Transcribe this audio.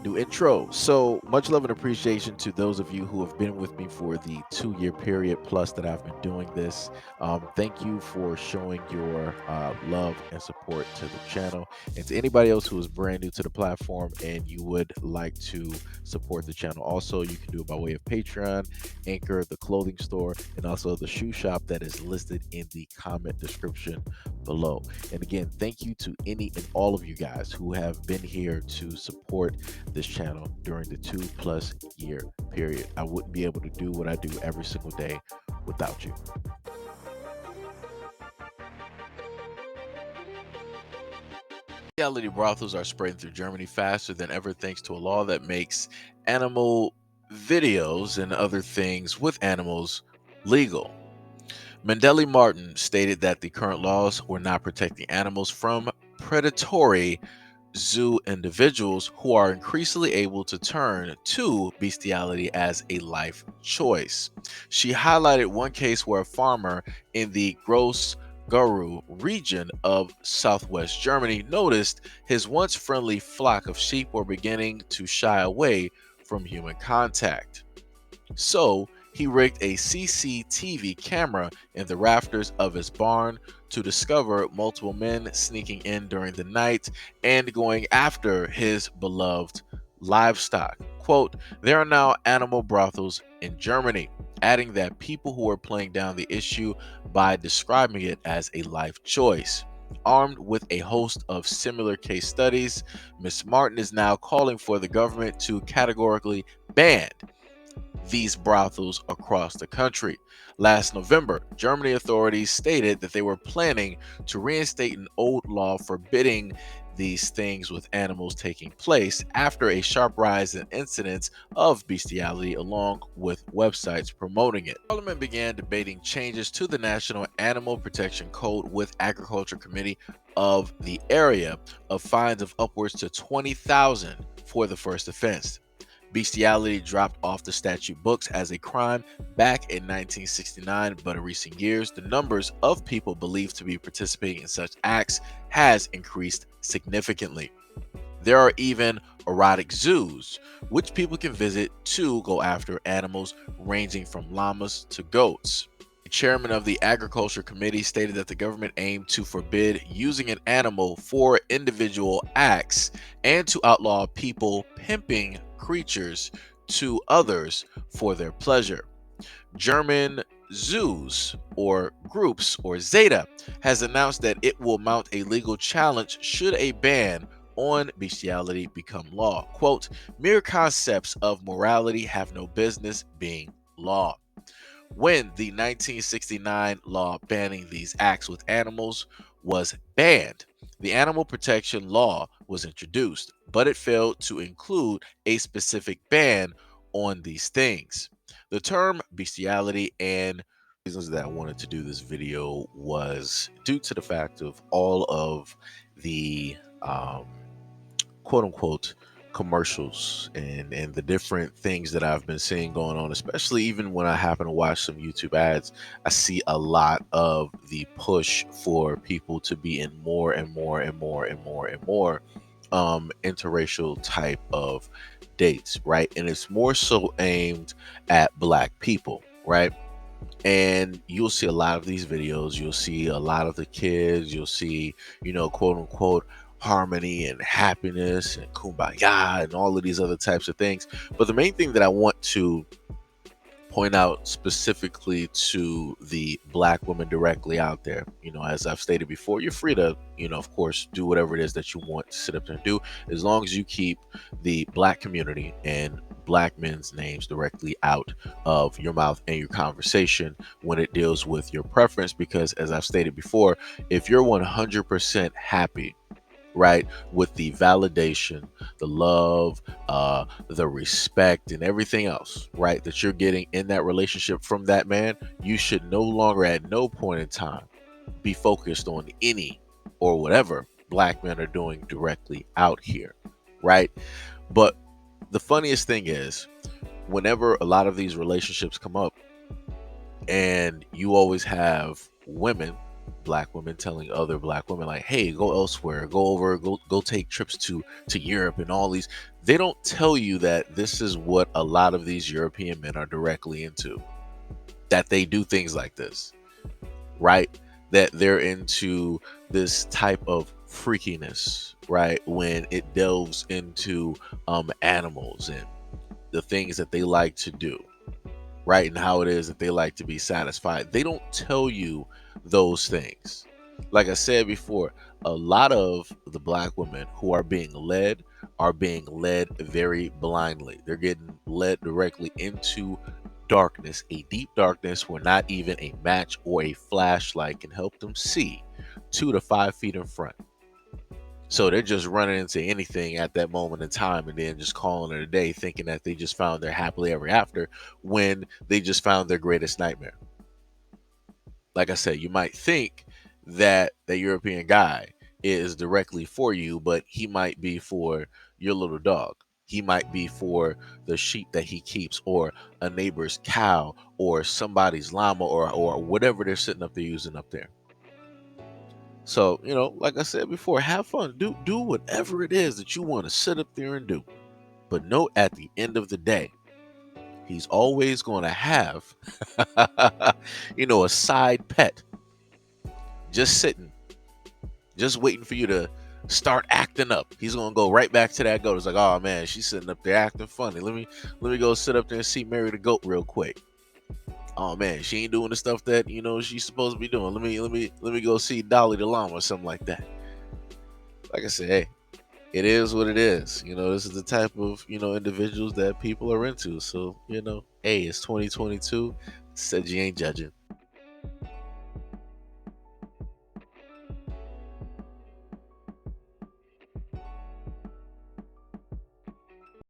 new intro. So much love and appreciation to those of you who have been with me for the 2 year period plus that I've been doing this. Thank you for showing your love and support to the channel. And to anybody else who is brand new to the platform and you would like to support the channel, also you can do it by way of Patreon, Anchor, the clothing store, and also the shoe shop that is listed in the comment description below. And again, thank you to any and all of you guys who have been here to support this channel during the 2+ year period. I wouldn't be able to do what I do every single day without you. Reality brothels are spreading through Germany faster than ever thanks to a law that makes animal videos and other things with animals legal. Mandeli Martin stated that the current laws were not protecting animals from predatory zoo individuals who are increasingly able to turn to bestiality as a life choice. She highlighted one case where a farmer in the Gross-Guru region of southwest Germany noticed his once friendly flock of sheep were beginning to shy away from human contact. So he rigged a CCTV camera in the rafters of his barn to discover multiple men sneaking in during the night and going after his beloved livestock. Quote, there are now animal brothels in Germany, adding that people who are playing down the issue by describing it as a life choice. Armed with a host of similar case studies, Ms. Martin is now calling for the government to categorically ban these brothels across the country. Last November, Germany authorities stated that they were planning to reinstate an old law forbidding these things with animals taking place after a sharp rise in incidents of bestiality along with websites promoting it. Parliament began debating changes to the National Animal Protection Code with Agriculture Committee of the area of fines of upwards to 20,000 for the first offense. Bestiality dropped off the statute books as a crime back in 1969, but in recent years, the numbers of people believed to be participating in such acts has increased significantly. There are even erotic zoos, which people can visit to go after animals ranging from llamas to goats. The chairman of the Agriculture Committee stated that the government aimed to forbid using an animal for individual acts and to outlaw people pimping creatures to others for their pleasure. German zoos or groups or Zeta has announced that it will mount a legal challenge should a ban on bestiality become law. Quote, mere concepts of morality have no business being law. When the 1969 law banning these acts with animals was banned, the animal protection law was introduced, but it failed to include a specific ban on these things. The term bestiality and reasons that I wanted to do this video was due to the fact of all of the quote unquote commercials and the different things that I've been seeing going on, especially even when I happen to watch some YouTube ads. I see a lot of the push for people to be in more and more and more and more and more interracial type of dates, right? And it's more so aimed at black people, right? And you'll see a lot of these videos, you'll see a lot of the kids, you'll see, you know, quote unquote harmony and happiness and kumbaya and all of these other types of things. But the main thing that I want to point out specifically to the black women directly out there, you know, as I've stated before, you're free to, you know, of course, do whatever it is that you want to sit up there and do, as long as you keep the black community and black men's names directly out of your mouth and your conversation when it deals with your preference. Because as I've stated before, if you're 100% happy, right, with the validation, the love, the respect, and everything else, right, that you're getting in that relationship from that man, you should no longer, at no point in time, be focused on any or whatever black men are doing directly out here, right? But the funniest thing is, whenever a lot of these relationships come up, and you always have women black women telling other black women like, hey, go elsewhere, go over, go take trips to Europe and all these. They don't tell you that this is what a lot of these European men are directly into, that they do things like this, right? That they're into this type of freakiness, right? When it delves into animals and the things that they like to do, right? And how it is that they like to be satisfied. They don't tell you those things. Like I said before, a lot of the black women who are being led very blindly. They're getting led directly into darkness, a deep darkness where not even a match or a flashlight can help them see 2 to 5 feet in front. So they're just running into anything at that moment in time and then just calling it a day, thinking that they just found their happily ever after when they just found their greatest nightmare. Like I said, you might think that the European guy is directly for you, but he might be for your little dog. He might be for the sheep that he keeps, or a neighbor's cow, or somebody's llama, or whatever they're sitting up there using up there. So, like I said before, have fun. Do whatever it is that you want to sit up there and do. But note, at the end of the day, he's always going to have, a side pet just sitting, just waiting for you to start acting up. He's gonna go right back to that goat. It's like, oh man, she's sitting up there acting funny. Let me go sit up there and see Mary the goat real quick. Oh man, she ain't doing the stuff that she's supposed to be doing. Let me go see Dolly the llama or something like that. Like I said, hey, it is what it is. This is the type of individuals that people are into. So hey, it's 2022. Said you ain't judging.